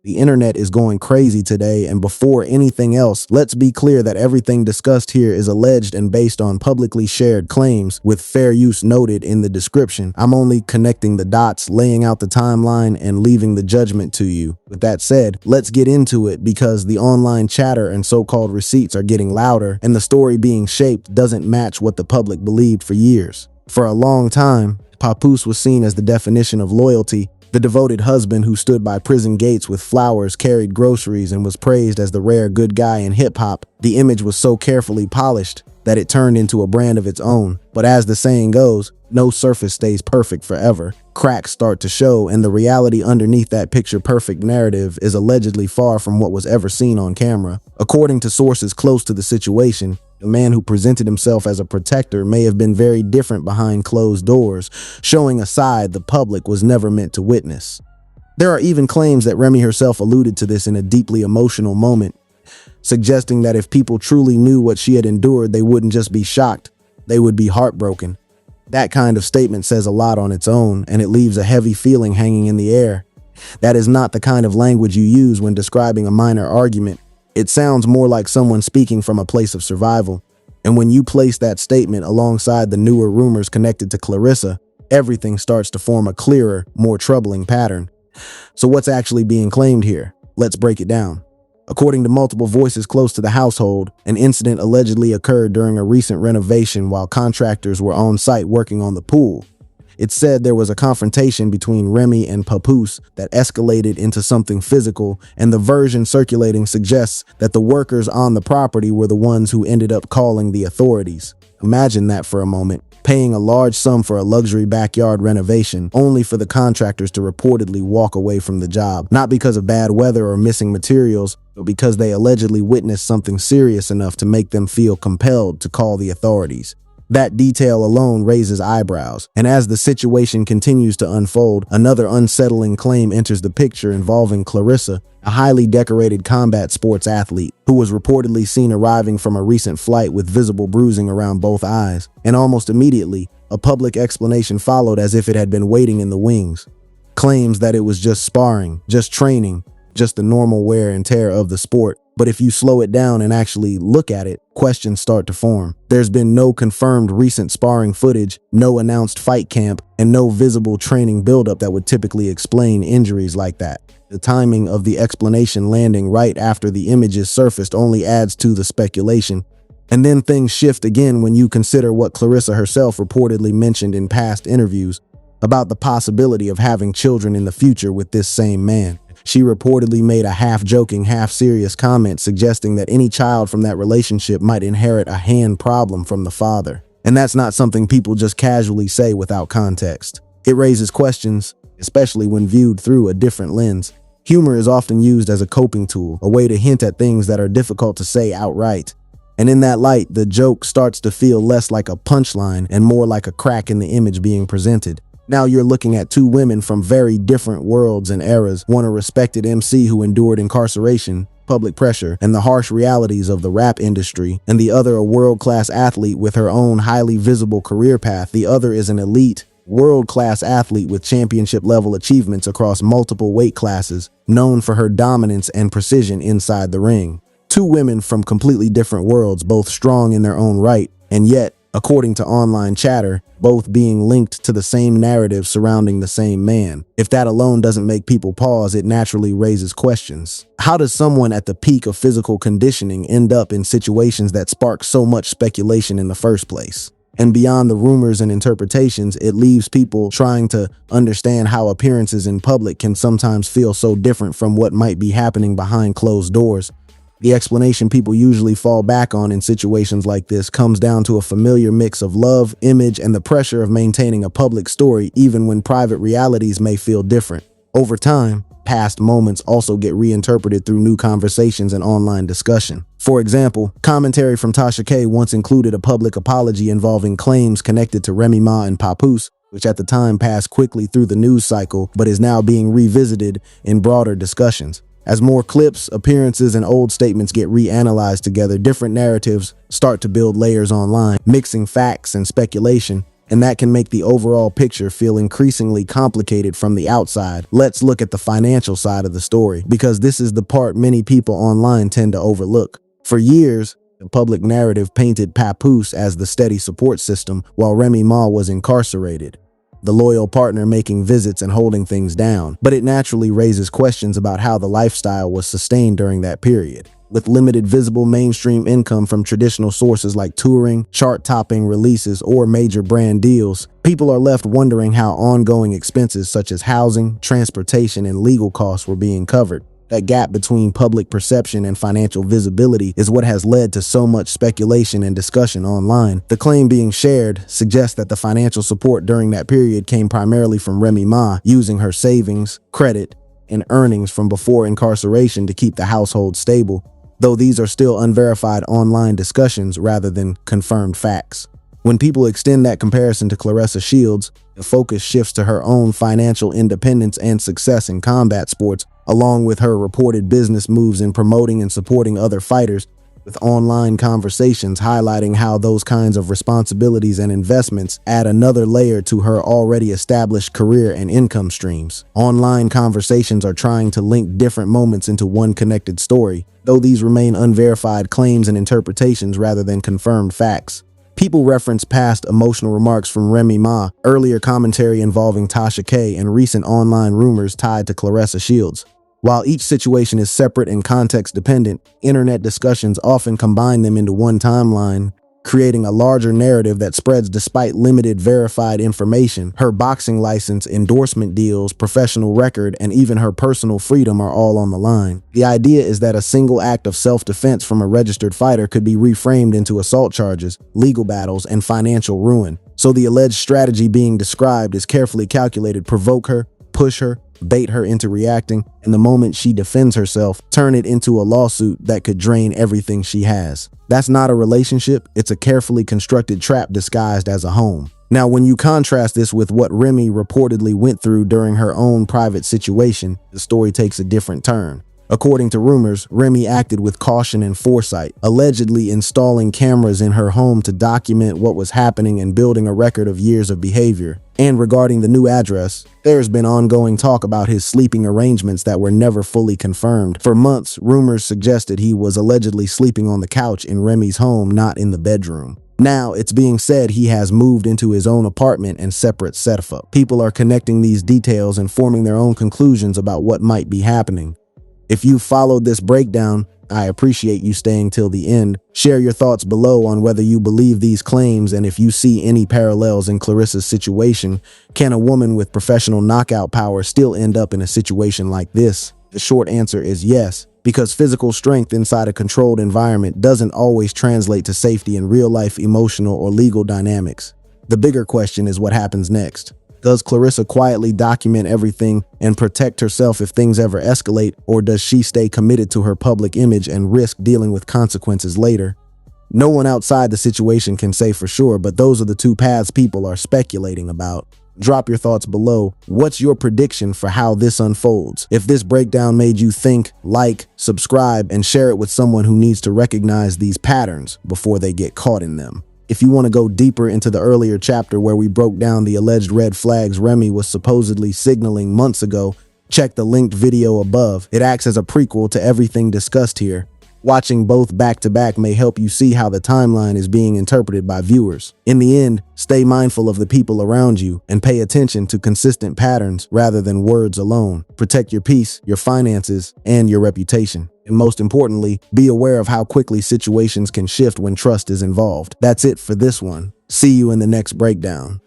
The internet is going crazy today, and before anything else, let's be clear that everything discussed here is alleged and based on publicly shared claims, with fair use noted in the description. I'm only connecting the dots, laying out the timeline, and leaving the judgment to you. With that said, let's get into it, because the online chatter and so-called receipts are getting louder, and the story being shaped doesn't match what the public believed for years. For a long time, Papoose was seen as the definition of loyalty, the devoted husband who stood by prison gates with flowers, carried groceries, and was praised as the rare good guy in hip-hop. The image was so carefully polished that it turned into a brand of its own. But as the saying goes, no surface stays perfect forever. Cracks start to show, and the reality underneath that picture-perfect narrative is allegedly far from what was ever seen on camera. According to sources close to the situation, the man who presented himself as a protector may have been very different behind closed doors, showing a side the public was never meant to witness. There are even claims that Remy herself alluded to this in a deeply emotional moment, suggesting that if people truly knew what she had endured, they wouldn't just be shocked, they would be heartbroken. That kind of statement says a lot on its own, and it leaves a heavy feeling hanging in the air. That is not the kind of language you use when describing a minor argument. It sounds more like someone speaking from a place of survival. And when you place that statement alongside the newer rumors connected to Claressa, everything starts to form a clearer, more troubling pattern. So what's actually being claimed here? Let's break it down. According to multiple voices close to the household, an incident allegedly occurred during a recent renovation while contractors were on site working on the pool. It's said there was a confrontation between Remy and Papoose that escalated into something physical, and the version circulating suggests that the workers on the property were the ones who ended up calling the authorities. Imagine that for a moment, paying a large sum for a luxury backyard renovation, only for the contractors to reportedly walk away from the job, not because of bad weather or missing materials, but because they allegedly witnessed something serious enough to make them feel compelled to call the authorities. That detail alone raises eyebrows, and as the situation continues to unfold, another unsettling claim enters the picture involving Claressa, a highly decorated combat sports athlete who was reportedly seen arriving from a recent flight with visible bruising around both eyes. And almost immediately, a public explanation followed as if it had been waiting in the wings. Claims that it was just sparring, just training, just the normal wear and tear of the sport. But if you slow it down and actually look at it, questions start to form. There's been no confirmed recent sparring footage, no announced fight camp, and no visible training buildup that would typically explain injuries like that. The timing of the explanation landing right after the images surfaced only adds to the speculation. And then things shift again when you consider what Claressa herself reportedly mentioned in past interviews about the possibility of having children in the future with this same man. She reportedly made a half-joking, half-serious comment suggesting that any child from that relationship might inherit a hand problem from the father. And that's not something people just casually say without context. It raises questions, especially when viewed through a different lens. Humor is often used as a coping tool, a way to hint at things that are difficult to say outright. And in that light, the joke starts to feel less like a punchline and more like a crack in the image being presented. Now you're looking at two women from very different worlds and eras, one a respected MC who endured incarceration, public pressure, and the harsh realities of the rap industry, and the other a world-class athlete with her own highly visible career path. The other is an elite, world-class athlete with championship-level achievements across multiple weight classes, known for her dominance and precision inside the ring. Two women from completely different worlds, both strong in their own right, and yet, according to online chatter, both being linked to the same narrative surrounding the same man. If that alone doesn't make people pause, it naturally raises questions. How does someone at the peak of physical conditioning end up in situations that spark so much speculation in the first place? And beyond the rumors and interpretations, it leaves people trying to understand how appearances in public can sometimes feel so different from what might be happening behind closed doors. The explanation people usually fall back on in situations like this comes down to a familiar mix of love, image, and the pressure of maintaining a public story even when private realities may feel different. Over time, past moments also get reinterpreted through new conversations and online discussion. For example, commentary from Tasha K once included a public apology involving claims connected to Remy Ma and Papoose, which at the time passed quickly through the news cycle but is now being revisited in broader discussions. As more clips, appearances, and old statements get reanalyzed together, different narratives start to build layers online, mixing facts and speculation. and that can make the overall picture feel increasingly complicated from the outside. Let's look at the financial side of the story, because this is the part many people online tend to overlook. For years, the public narrative painted Papoose as the steady support system while Remy Ma was incarcerated, the loyal partner making visits and holding things down. But it naturally raises questions about how the lifestyle was sustained during that period. With limited visible mainstream income from traditional sources like touring, chart-topping releases, or major brand deals, people are left wondering how ongoing expenses such as housing, transportation, and legal costs were being covered. That gap between public perception and financial visibility is what has led to so much speculation and discussion online. The claim being shared suggests that the financial support during that period came primarily from Remy Ma, using her savings, credit, and earnings from before incarceration to keep the household stable, though these are still unverified online discussions rather than confirmed facts. When people extend that comparison to Claressa Shields, the focus shifts to her own financial independence and success in combat sports, along with her reported business moves in promoting and supporting other fighters, with online conversations highlighting how those kinds of responsibilities and investments add another layer to her already established career and income streams. Online conversations are trying to link different moments into one connected story, though these remain unverified claims and interpretations rather than confirmed facts. People reference past emotional remarks from Remy Ma, earlier commentary involving Tasha K, and recent online rumors tied to Claressa Shields. While each situation is separate and context-dependent, internet discussions often combine them into one timeline, creating a larger narrative that spreads despite limited verified information. Her boxing license, endorsement deals, professional record, and even her personal freedom are all on the line. The idea is that a single act of self-defense from a registered fighter could be reframed into assault charges, legal battles, and financial ruin. So the alleged strategy being described is carefully calculated: provoke her, push her, bait her into reacting, and the moment she defends herself, turn it into a lawsuit that could drain everything she has. That's not a relationship, it's a carefully constructed trap disguised as a home. Now, when you contrast this with what Remy reportedly went through during her own private situation, the story takes a different turn. According to rumors, Remy acted with caution and foresight, allegedly installing cameras in her home to document what was happening and building a record of years of behavior. And regarding the new address, there's been ongoing talk about his sleeping arrangements that were never fully confirmed. For months, rumors suggested he was allegedly sleeping on the couch in Remy's home, not in the bedroom. Now, it's being said he has moved into his own apartment and separate setup. People are connecting these details and forming their own conclusions about what might be happening. If you followed this breakdown, I appreciate you staying till the end. Share your thoughts below on whether you believe these claims and if you see any parallels in Claressa's situation. Can a woman with professional knockout power still end up in a situation like this? The short answer is yes, because physical strength inside a controlled environment doesn't always translate to safety in real-life emotional or legal dynamics. The bigger question is what happens next. Does Claressa quietly document everything and protect herself if things ever escalate, or does she stay committed to her public image and risk dealing with consequences later? No one outside the situation can say for sure, but those are the two paths people are speculating about. Drop your thoughts below. What's your prediction for how this unfolds? If this breakdown made you think, like, subscribe, and share it with someone who needs to recognize these patterns before they get caught in them. If you want to go deeper into the earlier chapter where we broke down the alleged red flags Remy was supposedly signaling months ago, check the linked video above. It acts as a prequel to everything discussed here. Watching both back-to-back may help you see how the timeline is being interpreted by viewers. In the end, stay mindful of the people around you and pay attention to consistent patterns rather than words alone. Protect your peace, your finances, and your reputation. And most importantly, be aware of how quickly situations can shift when trust is involved. That's it for this one. See you in the next breakdown.